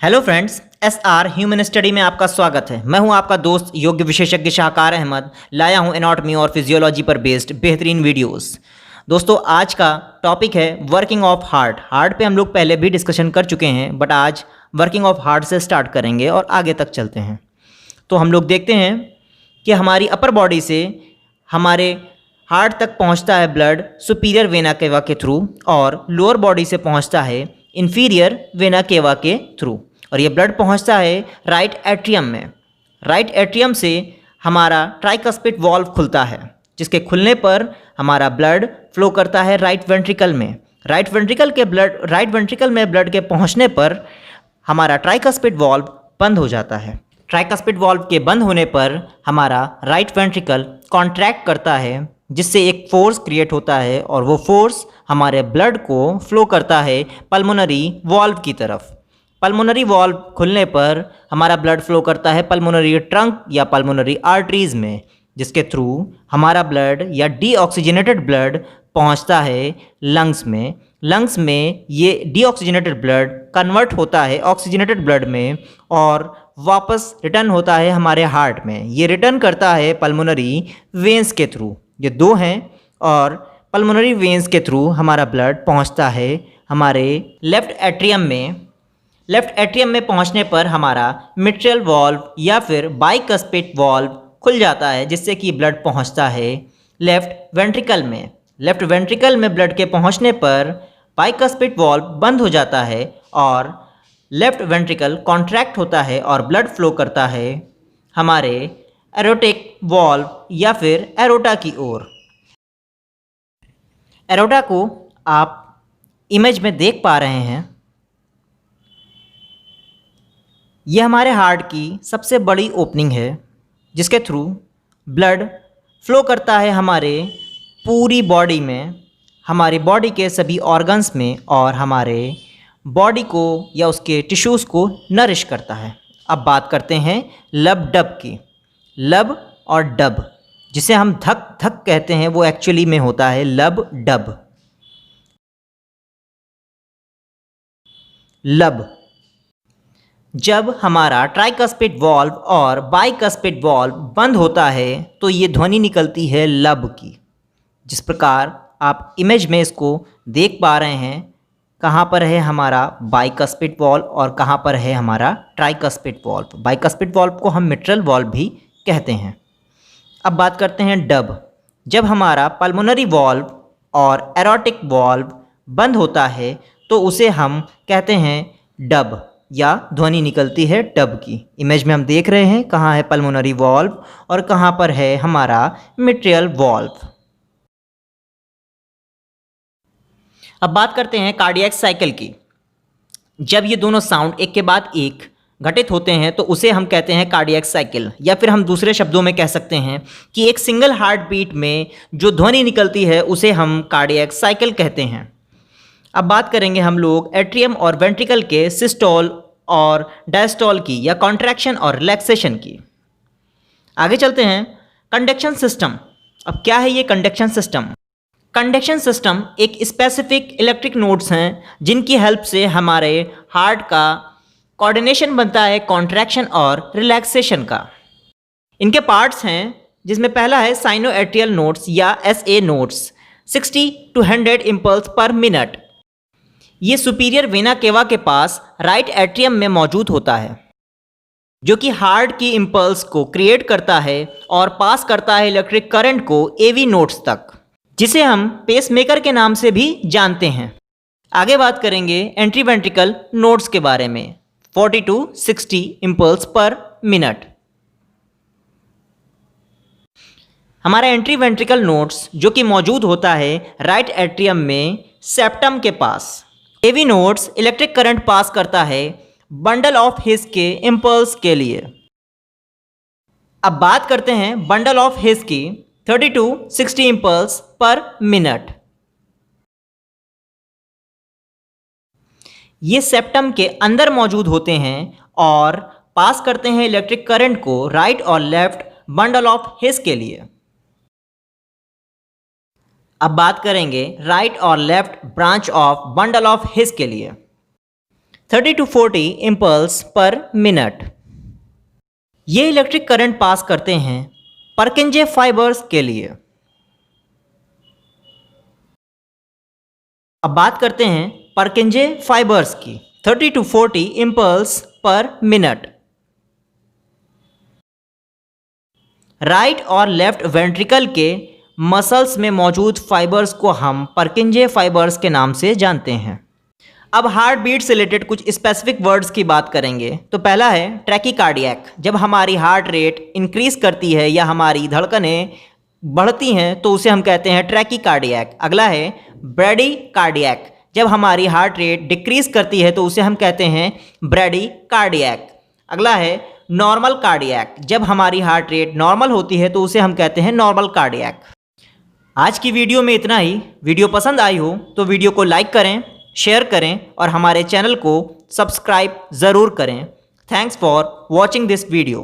Hello friends, SR human study में आपका स्वागत है। मैं हूं आपका दोस्त योग्य विशेषज्ञ शाहकार अहमद। लाया हूं एनाटॉमी और फिजियोलॉजी पर बेस्ड बेहतरीन वीडियोस। दोस्तों, आज का टॉपिक है वर्किंग ऑफ हार्ट। हार्ट पे हम लोग पहले भी डिस्कशन कर चुके हैं, बट आज वर्किंग ऑफ हार्ट से स्टार्ट करेंगे और आगे तक चलते हैं। तो हम लोग देखते हैं कि हमारी अपर बॉडी से हमारे हार्ट तक पहुंचता है ब्लड सुपीरियर वेना केवा के थ्रू, और लोअर बॉडी से पहुंचता है इन्फीरियर वेना केवा के थ्रू, और ये ब्लड पहुंचता है राइट एट्रियम में। राइट एट्रियम से हमारा ट्राइकस्पिड वॉल्व खुलता है, जिसके खुलने पर हमारा ब्लड फ्लो करता है राइट वेंट्रिकल में। राइट वेंट्रिकल में ब्लड के पहुंचने पर हमारा ट्राइकस्पिड वॉल्व बंद हो जाता है। ट्राइकस्पिड वॉल्व के बंद होने पर हमारा राइट वेंट्रिकल कॉन्ट्रैक्ट करता है, जिससे एक फोर्स क्रिएट होता है, और वो फोर्स हमारे ब्लड को फ्लो करता है पल्मोनरी वॉल्व की तरफ। पल्मोनरी वॉल्व खुलने पर हमारा ब्लड फ्लो करता है पल्मोनरी ट्रंक या पल्मोनरी आर्टरीज में, जिसके थ्रू हमारा ब्लड या डीऑक्सीजनेटेड ब्लड पहुंचता है लंग्स में। लंग्स में ये डीऑक्सीजनेटेड ब्लड कन्वर्ट होता है ऑक्सीजनेटेड ब्लड में और वापस रिटर्न होता है हमारे हार्ट में। ये रिटर्न करता है पल्मोनरी वेंस के थ्रू। ये दो हैं, और पल्मोनरी वेंस के थ्रू हमारा ब्लड पहुंचता है हमारे लेफ्ट एट्रियम में। लेफ्ट एट्रियम में पहुंचने पर हमारा मिट्रियल वॉल्व या फिर बाइकस्पिड वॉल्व खुल जाता है, जिससे कि ब्लड पहुंचता है लेफ्ट वेंट्रिकल में। लेफ्ट वेंट्रिकल में ब्लड के पहुंचने पर बाइकस्पिड वॉल्व बंद हो जाता है और लेफ्ट वेंट्रिकल कॉन्ट्रैक्ट होता है और ब्लड फ्लो करता है हमारे एरोटिक वॉल्व या फिर एरोटा की ओर। एरोटा को आप इमेज में देख पा रहे हैं। यह हमारे हार्ट की सबसे बड़ी ओपनिंग है, जिसके थ्रू ब्लड फ्लो करता है हमारे पूरी बॉडी में, हमारी बॉडी के सभी ऑर्गन्स में, और हमारे बॉडी को या उसके टिश्यूज़ को नरिश करता है। अब बात करते हैं लब डब की। लब और डब, जिसे हम धक धक कहते हैं, वो एक्चुअली में होता है लब डब। लब, जब हमारा ट्राइकस्पिड वॉल्व और बाइकस्पिड वॉल्व बंद होता है तो ये ध्वनि निकलती है लब की। जिस प्रकार आप इमेज में इसको देख पा रहे हैं, कहाँ पर है हमारा बाइकस्पिड वॉल्व और कहाँ पर है हमारा ट्राइकस्पिड वॉल्व। बाइकस्पिड वॉल्व को हम मिट्रल वॉल्व भी कहते हैं। अब बात करते हैं डब। जब हमारा पल्मोनरी वॉल्व और एरोटिक वॉल्व बंद होता है तो उसे हम कहते हैं डब, या ध्वनि निकलती है डब की। इमेज में हम देख रहे हैं कहाँ है पल्मोनरी वॉल्व और कहाँ पर है हमारा मिट्रियल वॉल्व। अब बात करते हैं कार्डियक साइकिल की। जब ये दोनों साउंड एक के बाद एक घटित होते हैं तो उसे हम कहते हैं कार्डियक साइकिल, या फिर हम दूसरे शब्दों में कह सकते हैं कि एक सिंगल हार्ट बीट में जो ध्वनि निकलती है उसे हम कार्डियक साइकिल कहते हैं। अब बात करेंगे हम लोग एट्रियम और वेंट्रिकल के सिस्टोल और डायस्टोल की, या कॉन्ट्रैक्शन और रिलैक्सेशन की। आगे चलते हैं कंडक्शन सिस्टम। अब क्या है ये कंडक्शन सिस्टम? कंडक्शन सिस्टम एक स्पेसिफिक इलेक्ट्रिक नोड्स हैं, जिनकी हेल्प से हमारे हार्ट का कोऑर्डिनेशन बनता है कॉन्ट्रैक्शन और रिलैक्सेशन का। इनके पार्ट्स हैं, जिसमें पहला है साइनो एट्रियल नोड्स या SA नोड्स, 60 to 100 इम्पल्स पर मिनट। ये सुपीरियर वेना केवा के पास राइट एट्रियम में मौजूद होता है, जो कि हार्ट की इम्पल्स को क्रिएट करता है और पास करता है इलेक्ट्रिक करंट को AV नोड्स तक, जिसे हम पेसमेकर के नाम से भी जानते हैं। आगे बात करेंगे एंट्री वेंट्रिकल नोड्स के बारे में, 40 to 60 इम्पल्स पर मिनट। हमारा एंट्री वेंट्रिकल नोड्स जो कि मौजूद होता है राइट एट्रियम में सेप्टम के पास। AV nodes electric current pass करता है बंडल ऑफ हिस के इम्पल्स के लिए। अब बात करते हैं बंडल ऑफ हिस की, 30 to 60 इम्पल्स पर मिनट। ये सेप्टम के अंदर मौजूद होते हैं और पास करते हैं इलेक्ट्रिक करंट को राइट और लेफ्ट बंडल ऑफ हिस के लिए। अब बात करेंगे राइट और left branch of bundle of his के लिए। 30 to 40 इम्पल्स पर मिनट। ये इलेक्ट्रिक करंट पास करते हैं परकिंजे फाइबर्स के लिए। अब बात करते हैं परकिंजे फाइबर्स की। 30 to 40 इम्पल्स पर मिनट। राइट और लेफ्ट वेंट्रिकल के मसल्स में मौजूद फाइबर्स को हम परकिंजे फाइबर्स के नाम से जानते हैं। अब हार्ट बीट से रिलेटेड कुछ स्पेसिफिक वर्ड्स की बात करेंगे। तो पहला है ट्रैकीकार्डियक। जब हमारी हार्ट रेट इंक्रीज करती है या हमारी धड़कनें बढ़ती हैं तो उसे हम कहते हैं ट्रैकीकार्डियक। अगला है ब्रैडीकार्डियक। जब हमारी हार्ट रेट डिक्रीज करती है तो उसे हम कहते हैं ब्रैडीकार्डियक। अगला है नॉर्मल कार्डियक। जब हमारी हार्ट रेट नॉर्मल होती है तो उसे हम कहते हैं नॉर्मल कार्डियक। आज की वीडियो में इतना ही। वीडियो पसंद आई हो तो वीडियो को लाइक करें, शेयर करें और हमारे चैनल को सब्सक्राइब ज़रूर करें। Thanks for watching this video.